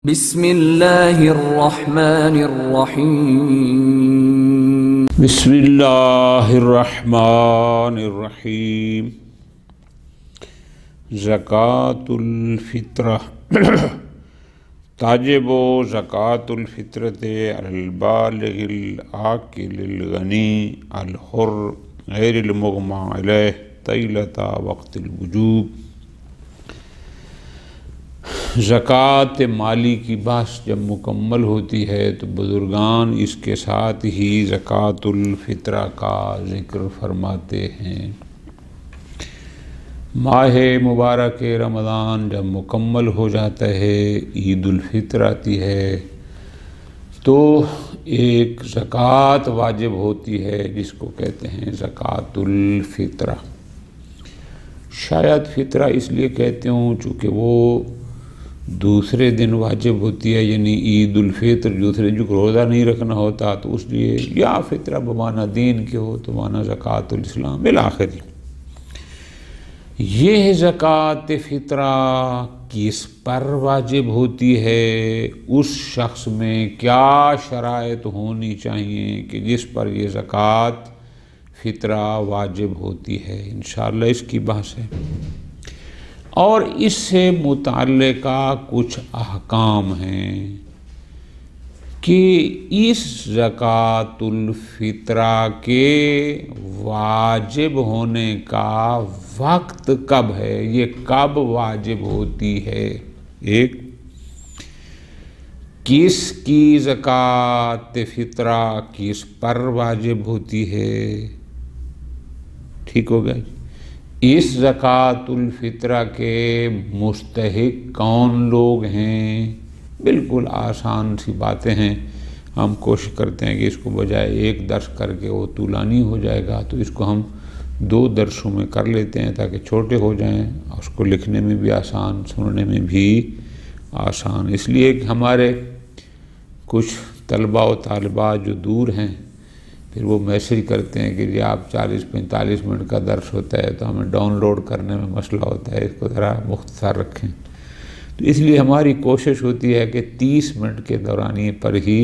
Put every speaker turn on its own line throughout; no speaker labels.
بسم اللہ الرحمن الرحیم
بسم اللہ الرحمن الرحیم زکوٰۃ الفطرہ تاجب زکوٰۃ الفطرۃ علی البالغ العاقل الغنی الحر غیر المغمى علیہ طیلۃ وقت الوجوب۔ زکوٰۃ مالی کی بحث جب مکمل ہوتی ہے تو بزرگان اس کے ساتھ ہی زکوٰۃ الفطرہ کا ذکر فرماتے ہیں۔ ماہ مبارک رمضان جب مکمل ہو جاتا ہے، عید الفطر آتی ہے تو ایک زکوٰۃ واجب ہوتی ہے جس کو کہتے ہیں زکوٰۃ الفطرہ۔ شاید فطرہ اس لیے کہتے ہوں چونکہ وہ دوسرے دن واجب ہوتی ہے، یعنی عید الفطر دوسرے جو روزہ نہیں رکھنا ہوتا تو اس لیے، یا فطرہ بمعنی دین کے ہو تو معنی زکوٰۃ الاسلام بالآخر۔ یہ زکوٰۃ فطرہ کس پر واجب ہوتی ہے، اس شخص میں کیا شرائط ہونی چاہیے کہ جس پر یہ زکوٰۃ فطرہ واجب ہوتی ہے، انشاءاللہ اس کی بحث ہے۔ اور اس سے متعلقہ کچھ احکام ہیں کہ اس زکوٰۃ الفطرہ کے واجب ہونے کا وقت کب ہے، یہ کب واجب ہوتی ہے، ایک کس کی زکوٰۃ فطرہ کس پر واجب ہوتی ہے، ٹھیک ہو گیا۔ اس زکوٰۃ الفطرہ کے مستحق کون لوگ ہیں، بالکل آسان سی باتیں ہیں۔ ہم کوشش کرتے ہیں کہ اس کو بجائے ایک درس کر کے وہ طولانی ہو جائے گا تو اس کو ہم 2 درسوں میں کر لیتے ہیں تاکہ چھوٹے ہو جائیں، اس کو لکھنے میں بھی آسان، سننے میں بھی آسان۔ اس لیے کہ ہمارے کچھ طلباء و طالبات جو دور ہیں پھر وہ میسیج کرتے ہیں کہ جی آپ 40-45 منٹ کا درس ہوتا ہے تو ہمیں ڈاؤن لوڈ کرنے میں مسئلہ ہوتا ہے، اس کو ذرا مختصر رکھیں۔ تو اس لیے ہماری کوشش ہوتی ہے کہ 30 منٹ کے دورانیے پر ہی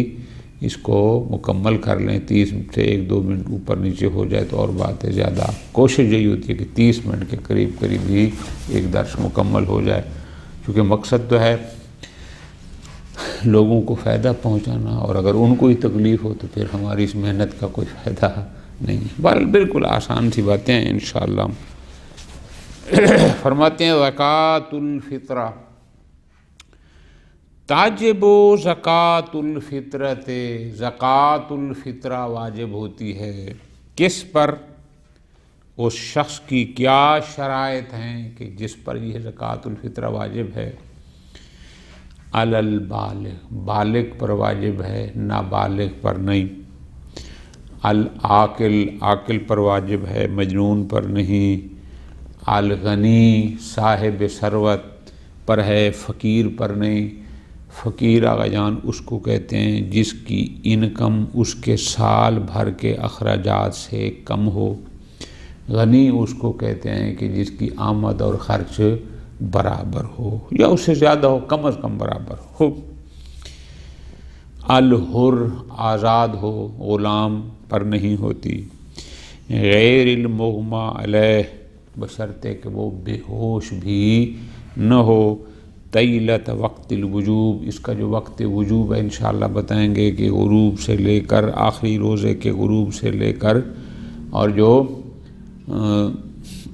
اس کو مکمل کر لیں، 30 سے 1-2 منٹ اوپر نیچے ہو جائے تو اور بات ہے، زیادہ کوشش یہی ہوتی ہے کہ 30 منٹ کے قریب ہی ایک درس مکمل ہو جائے، کیونکہ مقصد تو ہے لوگوں کو فائدہ پہنچانا، اور اگر ان کو ہی تکلیف ہو تو پھر ہماری اس محنت کا کوئی فائدہ نہیں ہے۔ بالکل آسان سی باتیں ہیں انشاءاللہ۔ فرماتے ہیں زکوٰۃ الفطرہ تاجب زکوٰۃ الفطرۃ، زکوٰۃ الفطرہ واجب ہوتی ہے کس پر، اس شخص کی کیا شرائط ہیں کہ جس پر یہ زکوٰۃ الفطرہ واجب ہے۔ علی البالغ، بالغ پر واجب ہے، نابالغ پر نہیں۔ العاقل، عاقل پر واجب ہے، مجنون پر نہیں۔ الغنی، صاحب ثروت پر ہے، فقیر پر نہیں۔ فقیر آقا جان اس کو کہتے ہیں جس کی انکم اس کے سال بھر کے اخراجات سے کم ہو۔ غنی اس کو کہتے ہیں کہ جس کی آمد اور خرچ برابر ہو یا اس سے زیادہ ہو، کم از کم برابر ہو۔ الحر، آزاد ہو، غلام پر نہیں ہوتی۔ غیر المغمى علیہ، بشرطے کہ وہ بے ہوش بھی نہ ہو۔ طیلۃ وقت الوجوب، اس کا جو وقت وجوب ہے انشاءاللہ بتائیں گے کہ غروب سے لے کر آخری روزے کے غروب سے لے کر اور جو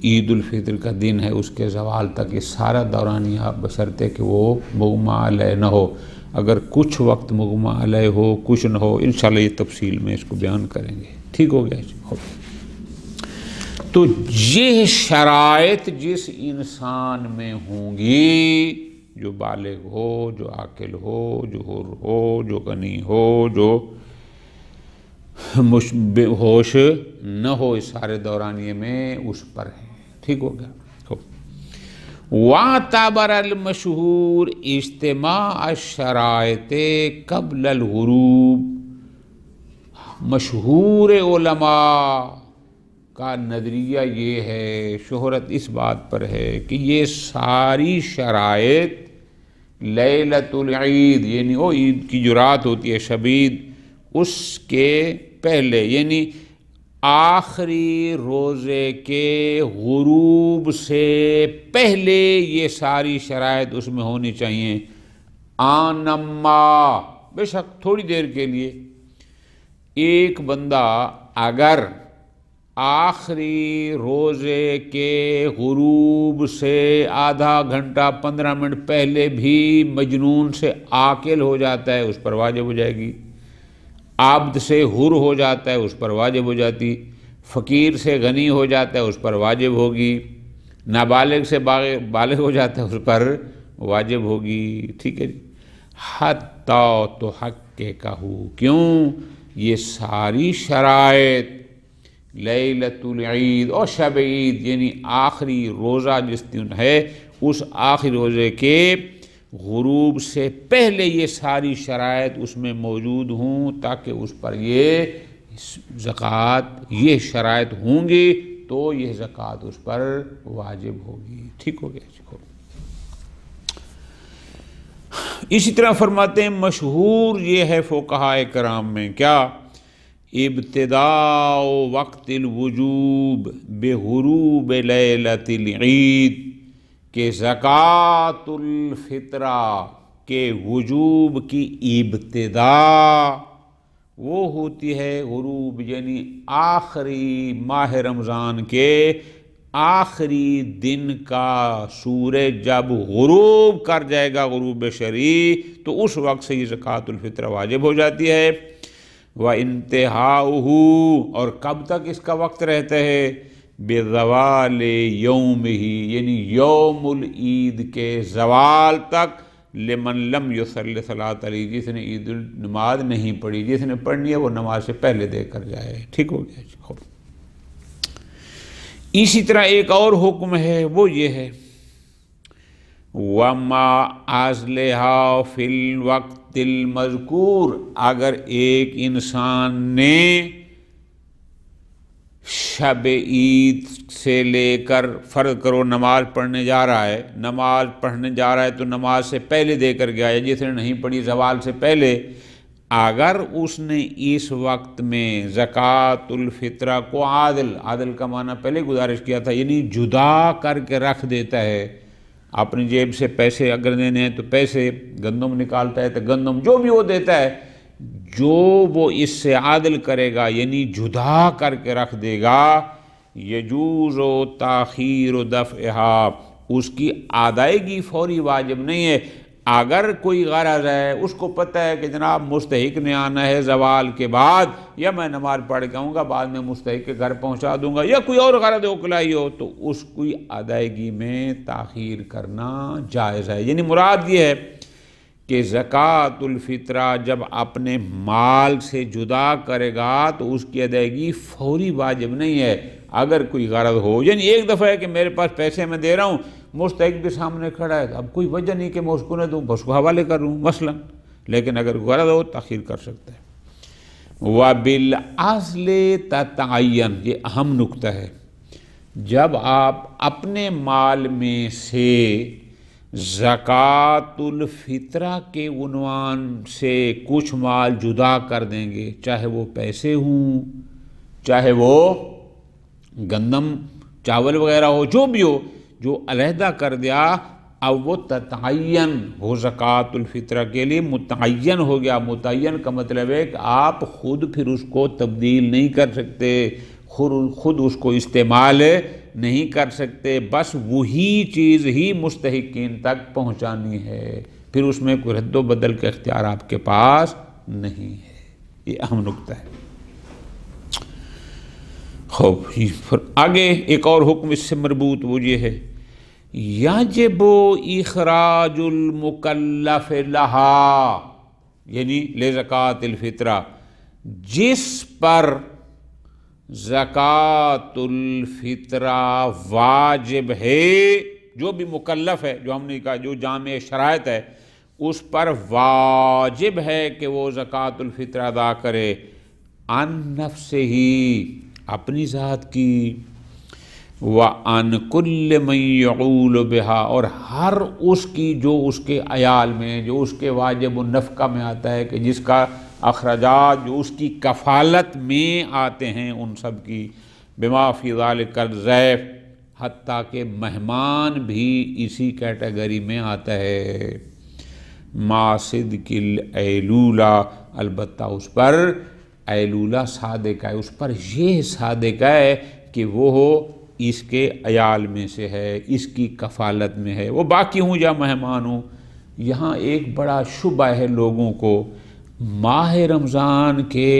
عید الفطر کا دن ہے اس کے زوال تک، یہ سارا دورانیہ بشرطے کہ وہ مغمى علیہ نہ ہو۔ اگر کچھ وقت مغمى علیہ ہو، کچھ نہ ہو، انشاءاللہ یہ تفصیل میں اس کو بیان کریں گے، ٹھیک ہو گیا۔ تو یہ شرائط جس انسان میں ہوں گی، جو بالغ ہو، جو عاقل ہو، جو حر ہو، جو غنی ہو، جو ہوش نہ ہو، اس سارے دورانیے میں اس پر ہے، ٹھیک ہو گیا۔ وَاعْتَبَرَ الْمَشْهُورُ اجتماع الشرائط قبل الغروب، مشہور علماء کا نظریہ یہ ہے، شہرت اس بات پر ہے کہ یہ ساری شرائط لیلۃ العید یعنی وہ عید کی جو رات ہوتی ہے شب عید، اس کے پہلے یعنی آخری روزے کے غروب سے پہلے یہ ساری شرائط اس میں ہونی چاہیے۔ آنما بے شک تھوڑی دیر کے لیے ایک بندہ اگر آخری روزے کے غروب سے آدھا گھنٹہ 15 منٹ پہلے بھی مجنون سے عاقل ہو جاتا ہے، اس پر واجب ہو جائے گی۔ عبد سے حر ہو جاتا ہے، اس پر واجب ہو جاتی۔ فقیر سے غنی ہو جاتا ہے، اس پر واجب ہوگی۔ نابالغ سے بالغ ہو جاتا ہے، اس پر واجب ہوگی۔ ٹھیک ہے جی۔ حتیٰ تو حق کے کہو، کیوں؟ یہ ساری شرائط لیلۃ العید اور شب عید یعنی آخری روزہ جس دن ہے اس آخری روزے کے غروب سے پہلے یہ ساری شرائط اس میں موجود ہوں، تاکہ اس پر یہ زکوٰۃ یہ شرائط ہوں گی تو یہ زکوٰۃ اس پر واجب ہوگی۔ ٹھیک ہو گیا جی۔ اسی طرح فرماتے ہیں مشہور یہ ہے فقہاء کرام میں کیا؟ ابتداء وقت الوجوب بغروب لیلۃ العید، کہ زکوٰۃ الفطرہ کے وجوب کی ابتدا وہ ہوتی ہے غروب یعنی آخری ماہ رمضان کے آخری دن کا سورج جب غروب کر جائے گا غروب شرعی تو اس وقت سے یہ زکوٰۃ الفطر واجب ہو جاتی ہے۔ وَإِنْتِهَاؤُهُ اور کب تک اس کا وقت رہتا ہے؟ بِزَوَالِ يَوْمِهِ یعنی یوم العید کے زوال تک، لمن لم يصلی صلاۃ العید جس نے عید نماز نہیں پڑھی، جس نے پڑھنی ہے وہ نماز سے پہلے دے کر جائے۔ ٹھیک ہو گیا جی۔ خوب۔ اسی طرح ایک اور حکم ہے وہ یہ ہے وَمَا أَزْلِهَا فِي الْوَقْتِ الْمَذْكُورِ، اگر ایک انسان نے شب عید سے لے کر فرض کرو نماز پڑھنے جا رہا ہے، نماز پڑھنے جا رہا ہے تو نماز سے پہلے دے کر گیا ہے، جس نے نہیں پڑھی زوال سے پہلے، اگر اس نے اس وقت میں زکوٰۃ الفطرہ کو عادل کا معنی پہلے گزارش کیا تھا یعنی جدا کر کے رکھ دیتا ہے، اپنی جیب سے پیسے اگر دینے ہیں تو پیسے، گندم نکالتا ہے تو گندم، جو بھی وہ دیتا ہے، جو وہ اس سے عادل کرے گا یعنی جدا کر کے رکھ دے گا، یجوز تاخیر دفعہا، اس کی ادائیگی فوری واجب نہیں ہے۔ اگر کوئی غرض ہے، اس کو پتہ ہے کہ جناب مستحق نے آنا ہے زوال کے بعد، یا میں نماز پڑھ کے آؤں گا بعد میں مستحق کے گھر پہنچا دوں گا، یا کوئی اور غرض اوکلائی ہو، تو اس کی ادائیگی میں تاخیر کرنا جائز ہے۔ یعنی مراد یہ ہے کہ زکوٰۃ الفطرہ جب اپنے مال سے جدا کرے گا تو اس کی ادائیگی فوری واجب نہیں ہے۔ اگر کوئی غرض ہو، یعنی ایک دفعہ ہے کہ میرے پاس پیسے میں دے رہا ہوں، مستحق بھی سامنے کھڑا ہے، اب کوئی وجہ نہیں کہ میں اس کو نہ دوں، بس کو حوالے کر لوں مثلا، لیکن اگر غرض ہو تاخیر کر سکتا ہے۔ وَبِالْأَصْلِ تَتَعَيَّنْ، یہ اہم نکتہ ہے، جب آپ اپنے مال میں سے زکوٰۃ الفطرہ کے عنوان سے کچھ مال جدا کر دیں گے، چاہے وہ پیسے ہوں، چاہے وہ گندم چاول وغیرہ ہو، جو بھی ہو، جو علیحدہ کر دیا، اب وہ تتعین ہو زکوٰۃ الفطرہ کے لیے متعین ہو گیا۔ متعین کا مطلب ہے کہ آپ خود پھر اس کو تبدیل نہیں کر سکتے، خود اس کو استعمال نہیں کر سکتے، بس وہی چیز ہی مستحقین تک پہنچانی ہے، پھر اس میں کوئی رد و بدل کا اختیار آپ کے پاس نہیں ہے۔ یہ اہم نکتہ ہے۔ خوب، پھر آگے ایک اور حکم اس سے مربوط وہ یہ ہے یجب اخراج المکلف لہا، یعنی لزکوٰۃ الفطرہ، جس پر زکوٰۃ الفطرہ واجب ہے، جو بھی مکلف ہے، جو ہم نے کہا جو جامع شرائط ہے، اس پر واجب ہے کہ وہ زکوٰۃ الفطر ادا کرے، عن نفسہ ہی، اپنی ذات کی، وَعَنْ كُلِّ مَنْ يَعُولُ بِهَا، اور ہر اس کی جو اس کے عیال میں، جو اس کے واجب النفقہ میں آتا ہے، کہ جس کا اخراجات جو اس کی کفالت میں آتے ہیں، ان سب کی، بما فی ذالک الضیف، حتیٰ کہ مہمان بھی اسی کیٹیگری میں آتا ہے، ما صدق الایلولہ، البتہ اس پر ایلولہ صادق ہے، اس پر یہ صادق ہے کہ وہ اس کے عیال میں سے ہے، اس کی کفالت میں ہے، وہ باقی ہوں یا مہمان ہوں۔ یہاں ایک بڑا شبہ ہے لوگوں کو، ماہ رمضان کے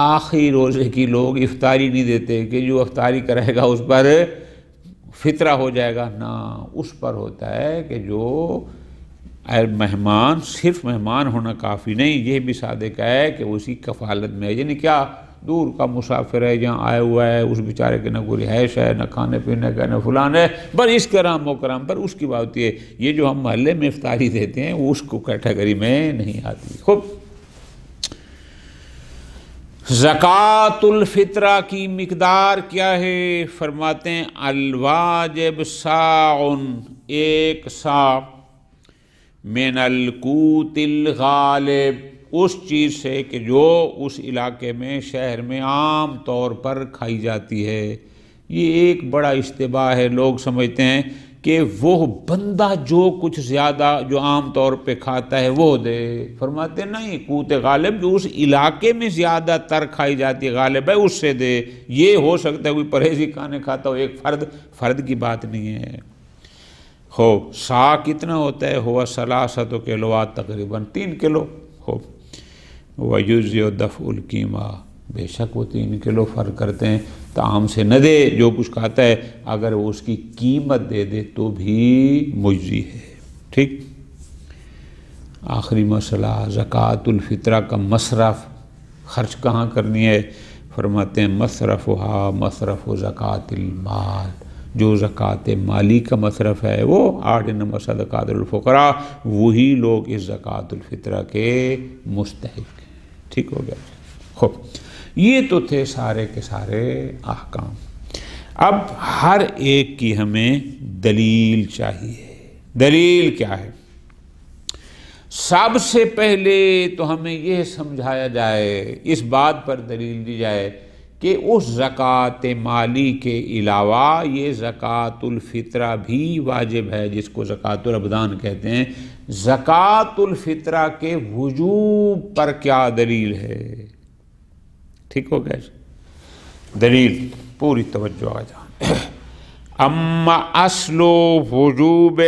آخری روزے کی لوگ افطاری نہیں دیتے کہ جو افطاری کرے گا اس پر فطرہ ہو جائے گا، نہ، اس پر ہوتا ہے کہ جو مہمان، صرف مہمان ہونا کافی نہیں، یہ بھی صادق ہے کہ اسی کفالت میں ہے، یعنی کیا، دور کا مسافر ہے، جہاں آیا ہوا ہے، اس بیچارے کے نہ کوئی رہائش ہے، نہ کھانے پینے کا، نہ فلان ہے، بس اس کرام و کرام پر اس کی بات ہوتی ہے۔ یہ جو ہم محلے میں افطاری دیتے ہیں وہ اس کو کیٹیگری میں نہیں آتی۔ خوب، زکوٰۃ الفطرہ کی مقدار کیا ہے؟ فرماتے ہیں الواجب صاع، ایک صاع، من القوت الغالب، اس چیز سے کہ جو اس علاقے میں، شہر میں عام طور پر کھائی جاتی ہے۔ یہ ایک بڑا اشتباہ ہے، لوگ سمجھتے ہیں کہ وہ بندہ جو کچھ زیادہ جو عام طور پہ کھاتا ہے وہ دے۔ فرماتے ہیں نہیں، قوت غالب جو اس علاقے میں زیادہ تر کھائی جاتی ہے، غالب ہے، اس سے دے۔ یہ ہو سکتا ہے کوئی پرہیزی کھانے کھاتا ہو، ایک فرد کی بات نہیں ہے۔ ہو سا کتنا ہوتا ہے؟ ہوا 3 کلوات، تقریباً 3 کلو۔ ہو وَيُجْزِئُ دَفْعُ الْقِیمَہ، بے شک وہ 3 کلو فرق کرتے ہیں، طعام سے نہ دے جو کچھ کھاتا ہے، اگر وہ اس کی قیمت دے دے تو بھی مجزی ہے۔ ٹھیک، آخری مسئلہ زکوٰۃ الفطرہ کا مصرف، خرچ کہاں کرنی ہے؟ فرماتے ہیں مصرفھا مصرف زکوٰۃ المال، جو زکوٰۃ مالی کا مصرف ہے وہ 8 نمبر صدقات الفقراء، وہی لوگ اس زکوٰۃ الفطرہ کے مستحق ہیں۔ ٹھیک ہو گیا؟ خوب، یہ تو تھے سارے کے سارے احکام۔ اب ہر ایک کی ہمیں دلیل چاہیے۔ دلیل کیا ہے؟ سب سے پہلے تو ہمیں یہ سمجھایا جائے، اس بات پر دلیل دی جائے کہ اس زکوٰۃ مالی کے علاوہ یہ زکوٰۃ الفطرہ بھی واجب ہے، جس کو زکوٰۃ الابدان کہتے ہیں۔ زکوٰۃ الفطرہ کے وجوب پر کیا دلیل ہے؟ ٹھیک ہو گیا؟ دلیل پوری توجہ آ جائیں۔ اما اصل وجوب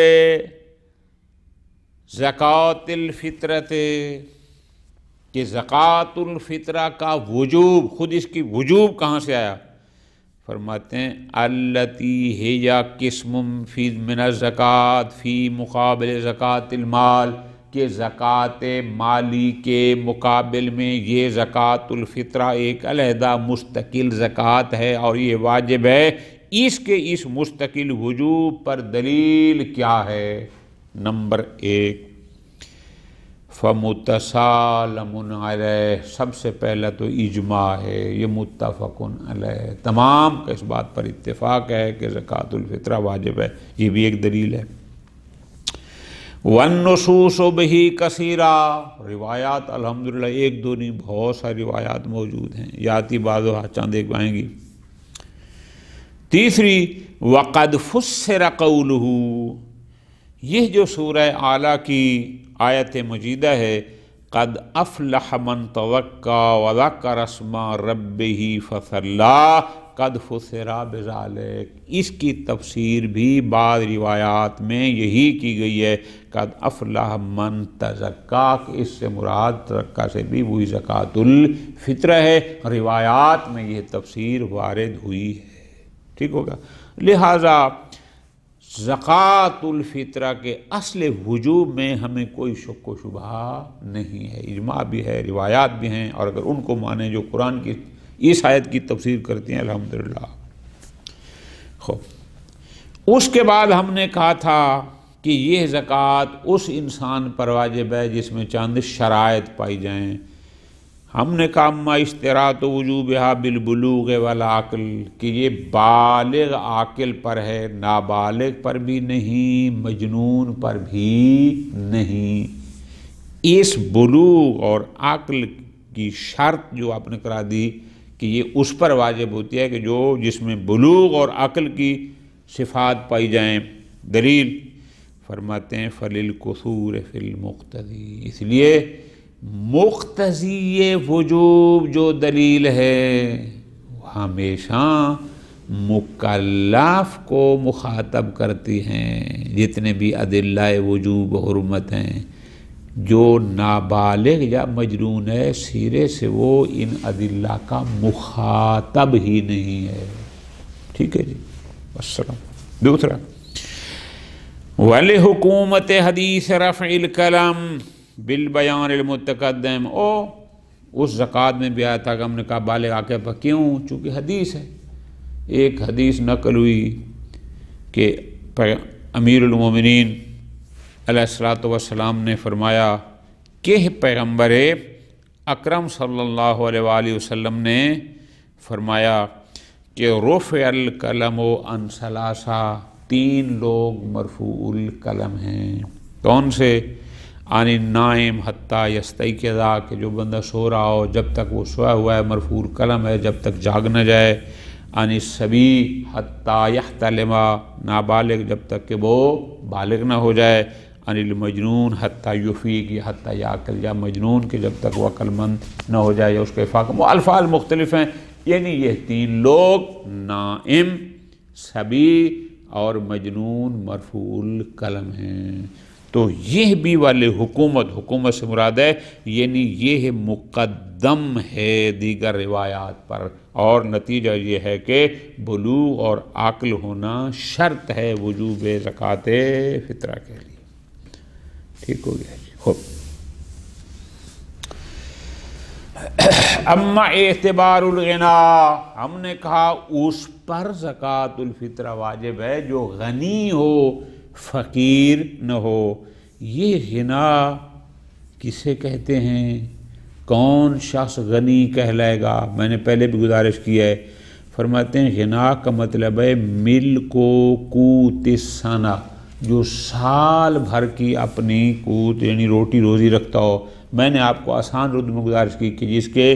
زکوٰۃ الفطرۃ، کہ زکوٰۃ الفطرہ کا وجوب، خود اس کی وجوب کہاں سے آیا؟ فرماتے ہیں التی ہی قسم فی من الزکوٰۃ فی مقابل زکوٰۃ المال، کہ زکوٰۃ مالی کے مقابل میں یہ زکوٰۃ الفطرہ ایک علیحدہ مستقل زکوٰۃ ہے اور یہ واجب ہے۔ اس کے اس مستقل وجوب پر دلیل کیا ہے؟ نمبر 1، فمتسالم علیہ، سب سے پہلا تو اجماع ہے، یہ متفق علیہ، تمام کا اس بات پر اتفاق ہے کہ زکوٰۃ الفطرہ واجب ہے، یہ بھی ایک دلیل ہے۔ والنصوص بہ کثیرہ، روایات الحمدللہ ایک دو نہیں، بہت ساری روایات موجود ہیں، یاتی بعضها چند ایک آئیں گی۔ تیسری، وقد فسر قولہ، یہ جو سورہ اعلیٰ کی آیت مجیدہ ہے، قد افلح من توکا وذکر اسم ربہ فصلی، قد فسر بذالک، اس کی تفسیر بھی بعض روایات میں یہی کی گئی ہے، قد افلح من تزکا، کہ اس سے مراد تزکا سے بھی وہی زکوٰۃ الفطرہ ہے، روایات میں یہ تفسیر وارد ہوئی ہے۔ ٹھیک ہوگا؟ لہٰذا زکوٰۃ الفطرہ کے اصل وجوب میں ہمیں کوئی شک و شبہ نہیں ہے، اجماع بھی ہے، روایات بھی ہیں، اور اگر ان کو مانیں جو قرآن کی اس آیت کی تفسیر کرتی ہیں الحمدللہ۔ خوب، اس کے بعد ہم نے کہا تھا کہ یہ زکوٰۃ اس انسان پر واجب ہے جس میں چند شرائط پائی جائیں۔ ہم نے کہا اما اشتراط وجوبہا بالبلوغ والعقل کہ یہ بالغ عاقل پر ہے، نابالغ پر بھی نہیں، مجنون پر بھی نہیں۔ اس بلوغ اور عقل کی شرط جو آپ نے کرا دی کہ یہ اس پر واجب ہوتی ہے کہ جس میں بلوغ اور عقل کی صفات پائی جائیں۔ دلیل فرماتے ہیں فَلِلْقُصُورِ فِي الْمُقْتَضِي، اس لیے مقتضی وجوب جو دلیل ہے وہ ہمیشہ مکلف کو مخاطب کرتی ہیں۔ جتنے بھی ادلہ وجوب حرمت ہیں، جو نابالغ یا مجنون ہے سرے سے وہ ان ادلہ کا مخاطب ہی نہیں ہے۔ ٹھیک ہے جی، السلام۔ دوسرا وَلِحُکُومَتِ حدیث رفع الکلام بالبیان المتقدم، اس زکوٰۃ میں بھی آیا تھا کہ ہم نے کہا بالغ عاقل پر کیوں؟ چونکہ حدیث ہے، ایک حدیث نقل ہوئی کہ امیر المومنین علیہ الصلوۃ والسلام نے فرمایا کہ پیغمبر اکرم صلی اللہ علیہ وآلہ وسلم نے فرمایا کہ رفع القلم عن ثلاثہ، 3 لوگ مرفوع القلم ہیں۔ کون سے؟ عن النائم حتیٰ یستیقظ، کہ جو بندہ سو رہا ہو جب تک وہ سویا ہوا ہے مرفوع القلم ہے، جب تک جاگ نہ جائے۔ عن الصبی حتیٰ یحتلم، نابالغ جب تک کہ وہ بالغ نہ ہو جائے۔ عن المجنون حتیٰ یفیق، حتیٰ یعقل، یا مجنون کہ جب تک وہ عقل مند نہ ہو جائے یا اس کے افاق۔ وہ الفاظ مختلف ہیں، یعنی یہ 3 لوگ نائم، صبی اور مجنون مرفوع القلم ہیں۔ تو یہ بھی والے حکومت سے مراد ہے، یعنی یہ مقدم ہے دیگر روایات پر، اور نتیجہ یہ ہے کہ بلوغ اور عقل ہونا شرط ہے وجوب زکوٰۃ فطرہ کے لیے۔ ٹھیک ہو گیا جی۔ خوب، اما اعتبار الغنا، ہم نے کہا اس پر زکوٰۃ الفطرہ واجب ہے جو غنی ہو، فقیر نہ ہو۔ یہ غنا کسے کہتے ہیں؟ کون شخص غنی کہلائے گا؟ میں نے پہلے بھی گزارش کی ہے، فرماتے ہیں غنا کا مطلب ہے ملک و قوت السنہ، جو سال بھر کی اپنی قوت یعنی روٹی روزی رکھتا ہو۔ میں نے آپ کو آسان اردو میں گزارش کی کہ جس کے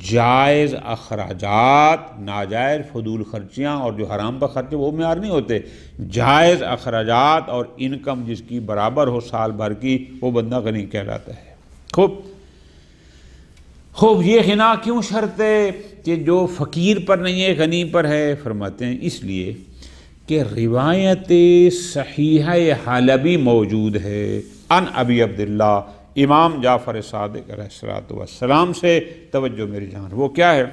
جائز اخراجات، ناجائز فضول خرچیاں اور جو حرام پر خرچے وہ معیار نہیں ہوتے، جائز اخراجات اور انکم جس کی برابر ہو سال بھر کی، وہ بندہ غنی کہلاتا ہے۔ خوب، یہ غنا کیوں شرط ہے کہ جو فقیر پر نہیں ہے غنی پر ہے؟ فرماتے ہیں اس لیے کہ روایت صحیحہ حلبی موجود ہے عن ابی عبداللہ، امام جعفر صادق علیہ الصلوۃ والسلام سے۔ توجہ میری جان، وہ کیا ہے؟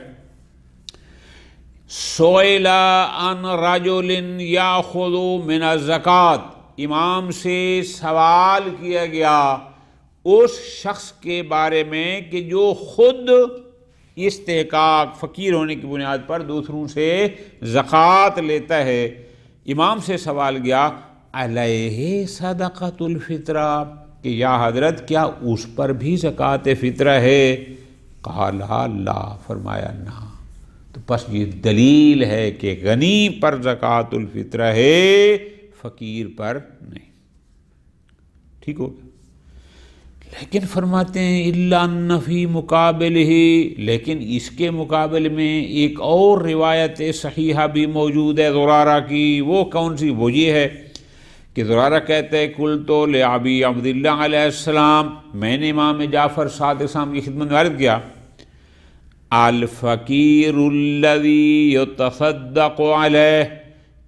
سئل عن رجل یاخذ من الزکوٰۃ، امام سے سوال کیا گیا اس شخص کے بارے میں کہ جو خود استحقاق فقیر ہونے کی بنیاد پر دوسروں سے زکوٰۃ لیتا ہے۔ امام سے سوال گیا علیہ صدقۃ الفطرہ، کہ یا حضرت کیا اس پر بھی زکوٰۃ فطرہ ہے؟ قال لا، فرمایا نہ۔ تو بس یہ دلیل ہے کہ غنی پر زکوٰۃ الفطرہ ہے، فقیر پر نہیں۔ ٹھیک ہو گیا؟ لیکن فرماتے ہیں الا ان فی مقابلہ، لیکن اس کے مقابل میں ایک اور روایت صحیحہ بھی موجود ہے زرارہ کی۔ وہ کون سی؟ وہ یہ ہے کہ زرارہ کہتے ہیں قلت لابی عبداللہ علیہ السلام، میں نے امام جعفر صادق صاحب کی خدمت میں عرض کیا الفقیر الذی یتصدق علیہ،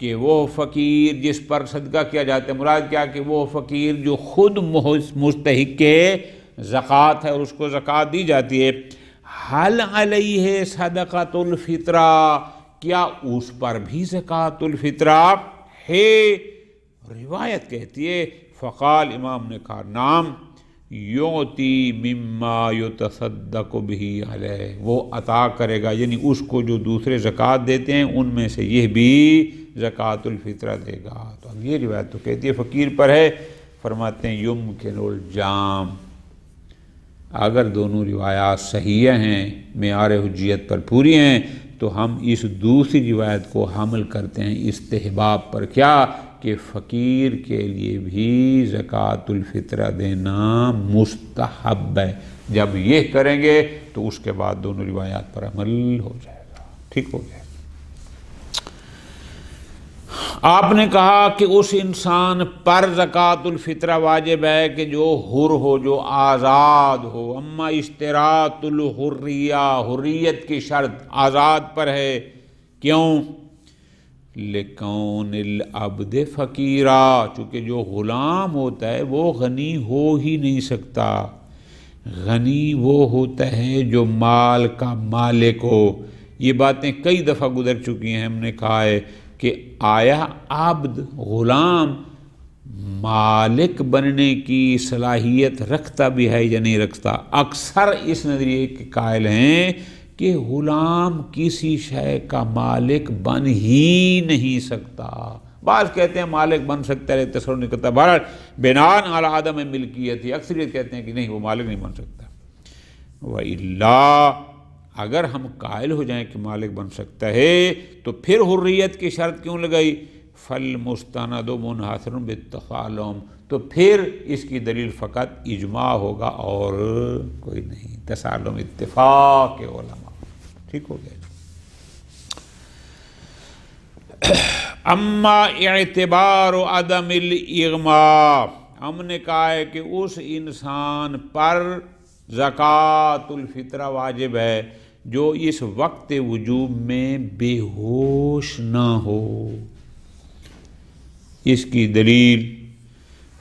کہ وہ فقیر جس پر صدقہ کیا جاتا ہے، مراد کیا کہ وہ فقیر جو خود مستحق زکوٰۃ ہے اور اس کو زکوٰۃ دی جاتی ہے۔ حل علیہ صدقۃ الفطرہ، کیا اس پر بھی زکوٰۃ الفطرہ ہے؟ روایت کہتی ہے فقال، امام نے کہا نام، یعطی مما یتصدق بہ علیہ، وہ عطا کرے گا، یعنی اس کو جو دوسرے زکوٰۃ دیتے ہیں ان میں سے یہ بھی زکوٰۃ الفطرہ دے گا۔ تو اب یہ روایت تو کہتی ہے فقیر پر ہے۔ فرماتے ہیں یمکن الجام، اگر دونوں روایات صحیح ہیں، معیار حجیت پر پوری ہیں، تو ہم اس دوسری روایت کو حمل کرتے ہیں استحباب پر، کیا کہ فقیر کے لیے بھی زکوٰۃ الفطر دینا مستحب ہے۔ جب یہ کریں گے تو اس کے بعد دونوں روایات پر عمل ہو جائے گا۔ ٹھیک ہو گیا۔ آپ نے کہا کہ اس انسان پر زکوٰۃ الفطر واجب ہے کہ جو حر ہو، جو آزاد ہو۔ اما اشتراط الحریہ، حریت کی شرط آزاد پر ہے۔ کیوں؟ لکون العبد فقیرا، چونکہ جو غلام ہوتا ہے وہ غنی ہو ہی نہیں سکتا۔ غنی وہ ہوتا ہے جو مال کا مالک ہو۔ یہ باتیں کئی دفعہ گزر چکی ہیں، ہم نے کہا ہے کہ آیا عبد، غلام، مالک بننے کی صلاحیت رکھتا بھی ہے یا نہیں رکھتا؟ اکثر اس نظریے کے قائل ہیں کہ غلام کسی شے کا مالک بن ہی نہیں سکتا۔ بعض کہتے ہیں مالک بن سکتا ہے، تصور نہیں کرتا، بہرحال بناء علی عدم ملکیت ہی، اکثریت کہتے ہیں کہ نہیں، وہ مالک نہیں بن سکتا۔ وَإِلَّا، اگر ہم قائل ہو جائیں کہ مالک بن سکتا ہے تو پھر حریت کی شرط کیوں لگائی؟ فَالْمُسْتَنَدُ مُنْحَصِرٌ بِالتَّفَالُمْ، تو پھر اس کی دلیل فقط اجماع ہوگا اور کوئی نہیں، تسالم اتفاق علماء۔ ٹھیک ہو گیا۔ اما اعتبار عدم الاغماء، ہم نے کہا ہے کہ اس انسان پر زکوٰۃ الفطر واجب ہے جو اس وقت وجوب میں بے ہوش نہ ہو۔ اس کی دلیل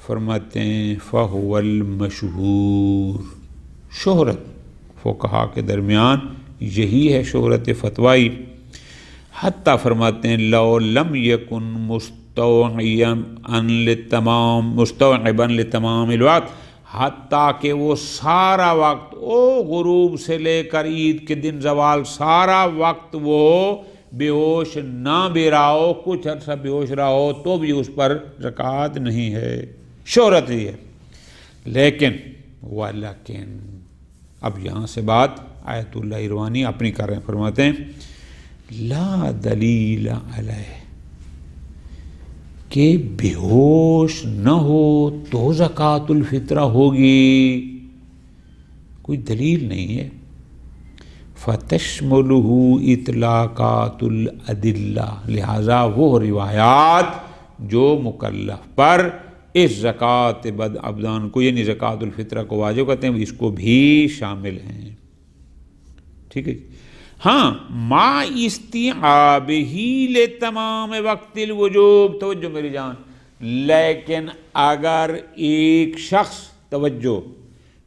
فرماتے ہیں فَهُوَ الْمَشْهُورُ، شہرت فقہا کے درمیان یہی ہے شہرت فتوائی۔ حتیٰ فرماتے ہیں لو لم یکن مستوعبا لتمام الوقت، حتیٰ کہ وہ سارا وقت غروب سے لے کر عید کے دن زوال سارا وقت وہ بے ہوش نہ بھی رہا ہو، کچھ عرصہ بے ہوش رہا ہو، تو بھی اس پر زکوٰۃ نہیں ہے، شہرت ہی ہے۔ لیکن وَلَكِن، اب یہاں سے بات آیت اللہ ایروانی اپنی کر رہے ہیں، فرماتے ہیں لا دلیل علیہ، کہ بے ہوش نہ ہو تو زکوٰۃ الفطر ہوگی، کوئی دلیل نہیں ہے۔ فَتَشْمُلُهُ اطلاقات الادلہ، لہذا وہ روایات جو مکلف پر اس زکوٰۃ بد ابدان کو، یعنی زکوٰۃ الفطر کو واجب کرتے ہیں، اس کو بھی شامل ہیں۔ ٹھیک ہے۔ ہاں، ما استیعابہ لتمام وقت الوجوب، توجہ میری جان، لیکن اگر ایک شخص، توجہ،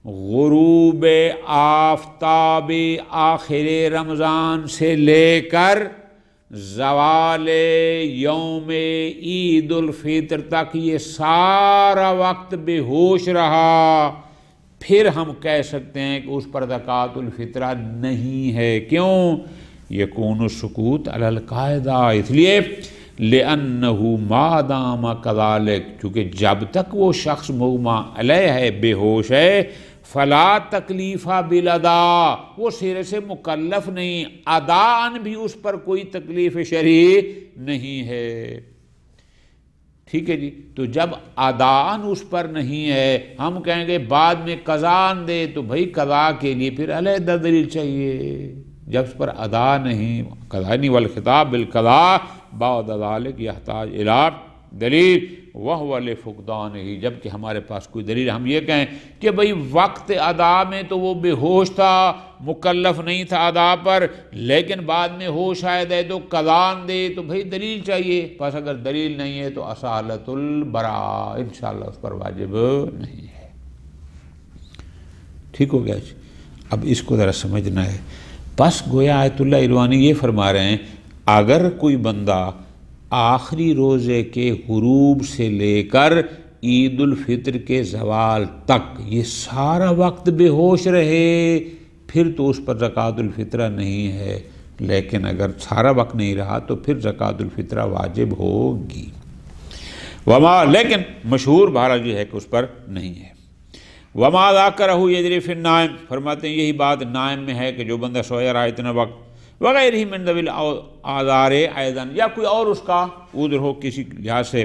غروب آفتاب آخر رمضان سے لے کر زوال یوم عید الفطر تک یہ سارا وقت بے ہوش رہا، پھر ہم کہہ سکتے ہیں کہ اس پر زکوٰۃ الفطر نہیں ہے۔ کیوں؟ یکون السکوت علی القاعدہ، اس لیے لأنہ ما دام کذالک، چونکہ جب تک وہ شخص مغمى علیہ ہے، بے ہوش ہے، فلا تکلیف بالادا، وہ سرے سے مکلف نہیں، اداءً بھی اس پر کوئی تکلیف شرعی نہیں ہے۔ ٹھیک ہے جی، تو جب اداءً اس پر نہیں ہے، ہم کہیں گے بعد میں قضاءً دے، تو بھائی قضاء کے لیے پھر علیحدہ دلیل چاہیے۔ جب اس پر ادا نہیں، قضاء نہیں، والخطاب بالقضاء بعد ذلک یحتاج الی دلیل وہو لفقدانہ، جبکہ ہمارے پاس کوئی دلیل، ہم یہ کہیں کہ بھئی وقت ادا میں تو وہ بے ہوش تھا، مکلف نہیں تھا ادا پر، لیکن بعد میں ہوش آئے دے تو قضاء دے، تو بھئی دلیل چاہیے۔ پس اگر دلیل نہیں ہے تو اصالۃ البراء، انشاءاللہ اس پر واجب نہیں ہے۔ ٹھیک ہو گیا جی۔ اب اس کو ذرا سمجھنا ہے۔ پس گویا آیت اللہ ایروانی یہ فرما رہے ہیں اگر کوئی بندہ آخری روزے کے غروب سے لے کر عید الفطر کے زوال تک یہ سارا وقت بے ہوش رہے، پھر تو اس پر زکوٰۃ الفطر نہیں ہے، لیکن اگر سارا وقت نہیں رہا تو پھر زکوٰۃ الفطر واجب ہوگی۔ وما، لیکن مشہور بہرحال یہ ہے کہ اس پر نہیں ہے۔ وما ذاکرہ یجری فی النائم، فرماتے ہیں یہی بات نائم میں ہے کہ جو بندہ سویا رہا اتنا وقت، وغیرہ من ذوی الاعذار ایضا، یا کوئی اور اس کا عذر ہو کسی لحاظ سے،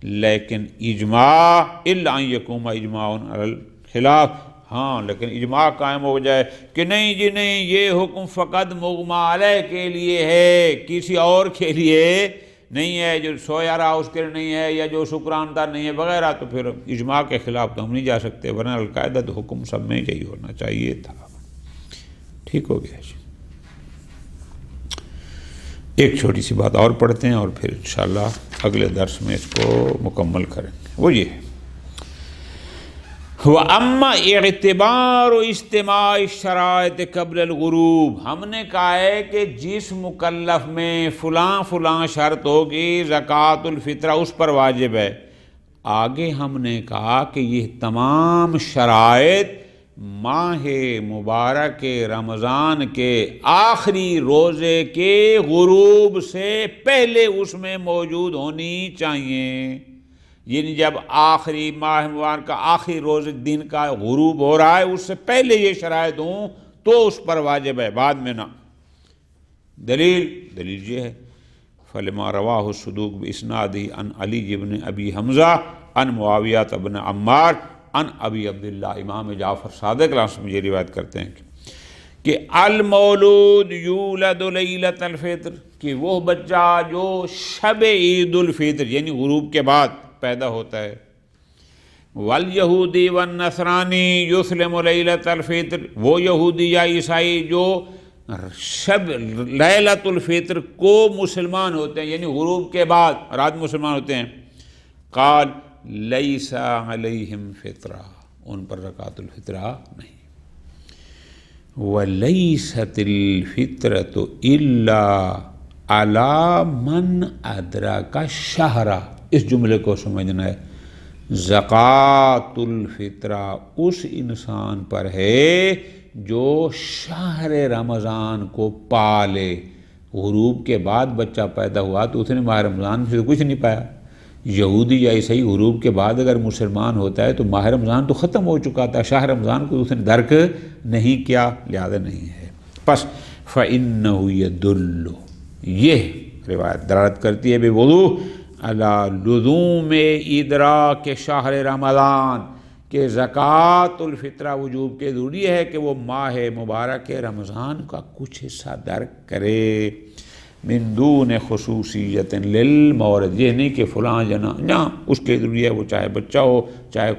لیکن اجماع الا ان یقوم اجماع علی الخلاف، ہاں لیکن اجماع قائم ہو جائے کہ نہیں جی نہیں یہ حکم فقط مغمى علیہ کے لیے ہے، کسی اور کے لیے نہیں ہے، جو سویا رہا اس کے لیے نہیں ہے، یا جو شکران دار نہیں ہے وغیرہ، تو پھر اجماع کے خلاف تو ہم نہیں جا سکتے، ورنہ القاعدہ تو حکم سب میں یہی ہونا چاہیے تھا۔ ٹھیک ہو گیا جی۔ ایک چھوٹی سی بات اور پڑھتے ہیں اور پھر انشاءاللہ اگلے درس میں اس کو مکمل کریں گے، وہ یہ ہے وَأَمَّا اعتبار اجتماع الشرائط قبل الغروب، ہم نے کہا ہے کہ جس مکلف میں فلاں شرط ہوگی زکوٰۃ الفطرہ اس پر واجب ہے، آگے ہم نے کہا کہ یہ تمام شرائط ماہ مبارک رمضان کے آخری روزے کے غروب سے پہلے اس میں موجود ہونی چاہیے، یعنی جب آخری ماہ مبارک کا آخری روز دن کا غروب ہو رہا ہے اس سے پہلے یہ شرائط ہوں تو اس پر واجب ہے، بعد میں نہ۔ دلیل یہ ہے فلما رواہ الصدوق باسنادہ عن علی بن ابی حمزہ عن معاویہ بن عمار عن ابی عبداللہ، امام جعفر صادق علیہ میں یہ روایت کرتے ہیں کہ المولود یولد لیلۃ الفطر، کہ وہ بچہ جو شب عید الفطر یعنی غروب کے بعد پیدا ہوتا ہے، والیہودی والنصرانی یسلم لیلۃ الفطر، وہ یہودی یا عیسائی جو شب لیلۃ الفطر کو مسلمان ہوتے ہیں یعنی غروب کے بعد رات مسلمان ہوتے ہیں، قال لیس علیہم فطرہ، ان پر زکوٰۃ الفطرہ نہیں، ولیست الفطرۃ الا علی من ادرک الشہر، اس جملے کو سمجھنا ہے، زکوٰۃ الفطرہ اس انسان پر ہے جو شہر رمضان کو پالے، غروب کے بعد بچہ پیدا ہوا تو اس نے ماہ رمضان سے کچھ نہیں پایا، یہودی یا عیسائی غروب کے بعد اگر مسلمان ہوتا ہے تو ماہ رمضان تو ختم ہو چکا تھا، شاہ رمضان کو اس نے درک نہیں کیا، لہذا نہیں ہے۔ پس فإنہ یدل، یہ روایت دلالت کرتی ہے بوضوح علی لزوم ادراک شہر رمضان، کہ زکوٰۃ الفطرہ وجوب کے ضروری ہے کہ وہ ماہ مبارک رمضان کا کچھ حصہ درک کرے، من دون خصوصیت للمورد، یہ نہیں کہ فلاں جنا، نہ اس کے ضروری ہے، وہ چاہے بچہ ہو چاہے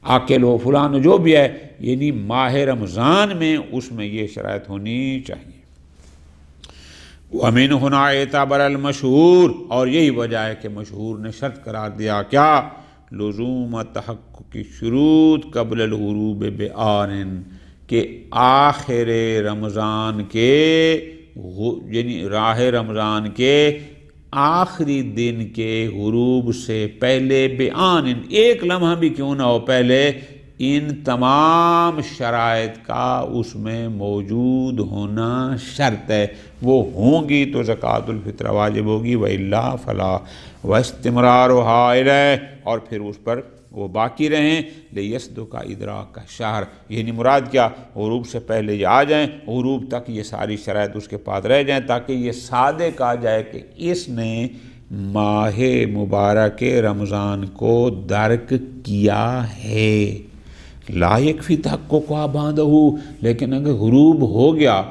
عاقل ہو فلاں جو بھی ہے، یعنی ماہ رمضان میں اس میں یہ شرائط ہونی چاہیے۔ وَمِنْ هُنَا اعتبر المشہور، اور یہی وجہ ہے کہ مشہور نے شرط قرار دیا کیا، لزوم تحقق شروط قبل الغروب بآن، کہ آخر رمضان کے یعنی راہ رمضان کے آخری دن کے غروب سے پہلے بآن، ایک لمحہ بھی کیوں نہ ہو پہلے، ان تمام شرائط کا اس میں موجود ہونا شرط ہے، وہ ہوں گی تو زکوٰۃ الفطرہ واجب ہوگی، وَإِلَّا فَلَا، وَاسْتِمْرَارُهَا إِلَيْهِ، اور پھر اس پر وہ باقی رہیں، لِيَصْدُقَ إِدْرَاكَ الشَّهْرِ، یعنی مراد کیا، غروب سے پہلے یہ آ جائیں، غروب تک یہ ساری شرائط اس کے پاس رہ جائیں، تاکہ یہ صادق آ جائے کہ اس نے ماہ مبارک رمضان کو درک کیا ہے۔ لا یکفی تحقق باندہ، لیکن اگر غروب ہو گیا،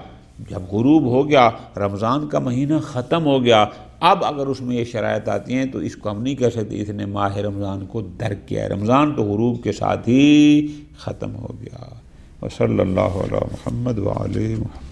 جب غروب ہو گیا رمضان کا مہینہ ختم ہو گیا، اب اگر اس میں یہ شرائط آتی ہیں تو اس کو ہم نہیں کہہ سکتے اس نے ماہ رمضان کو درک کیا ہے، رمضان تو غروب کے ساتھ ہی ختم ہو گیا۔ وصلی اللہ علی محمد وعلی محمد۔